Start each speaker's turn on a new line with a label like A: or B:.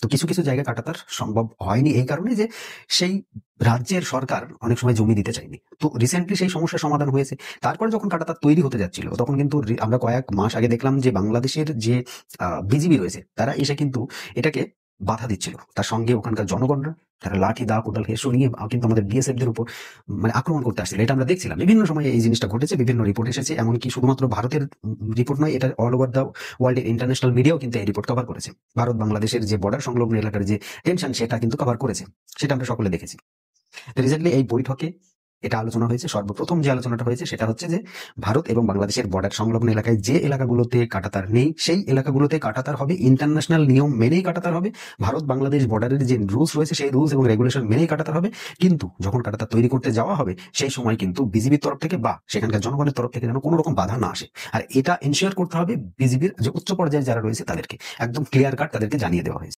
A: তো কিছু কিছু জায়গায় কাঁটাতার সম্ভব হয়নি এই কারণে যে সেই রাজ্যের সরকার অনেক সময় জমি দিতে চায়নি। তো রিসেন্টলি সেই সমস্যার সমাধান হয়েছে। তারপরে যখন কাঁটাতার তৈরি হতে যাচ্ছিল তখন কিন্তু আমরা কয়েক মাস আগে দেখলাম যে বাংলাদেশের যে বিজিবি রয়েছে তারা এসে কিন্তু এটাকে বাধা দিচ্ছিল। তার সঙ্গে ওখানকার জনগণরা তারা লাঠি দা কোদাল হেসো নিয়ে কিন্তু আমাদের বিএসএফ দের উপর মানে আক্রমণ করতে আসছিল। এটা আমরা দেখছিলাম বিভিন্ন সময় এই জিনিসটা ঘটেছে, বিভিন্ন রিপোর্ট এসেছে। এমনকি শুধুমাত্র ভারতের রিপোর্ট নয়, এটা অল ওভার দ্য ওয়ার্ল্ডের ইন্টারন্যাশনাল মিডিয়াও কিন্তু এই রিপোর্ট কভার করেছে। ভারত বাংলাদেশের যে বর্ডার সংলগ্ন এলাকার যে টেনশন সেটা কিন্তু কভার করেছে, সেটা আমরা সকলে দেখেছি। রিসেন্টলি এই বৈঠকে এটা আলোচনা হয়েছে। সর্বপ্রথম যে আলোচনাটা হয়েছে সেটা হচ্ছে যে ভারত এবং বাংলাদেশের বর্ডার সংলগ্ন এলাকায় যে এলাকাগুলোতে কাঁটাতার নেই সেই এলাকাগুলোতে কাঁটাতার হবে, ইন্টারন্যাশনাল নিয়ম মেনেই কাঁটাতার হবে। ভারত বাংলাদেশ বর্ডারের যে রুলস রয়েছে সেই রুলস এবং রেগুলেশন মেনেই কাঁটাতার হবে। কিন্তু যখন কাঁটাতার তৈরি করতে যাওয়া হবে সেই সময় কিন্তু বিজিবির তরফ থেকে বা সেখানকার জনগণের তরফ থেকে যেন কোনো রকম বাধা না আসে। আর এটা এনশিওর করতে হবে বিজিবির যে উচ্চ পর্যায়ে যারা রয়েছে তাদেরকে একদম ক্লিয়ার কাট তাদেরকে জানিয়ে দেওয়া হয়েছে।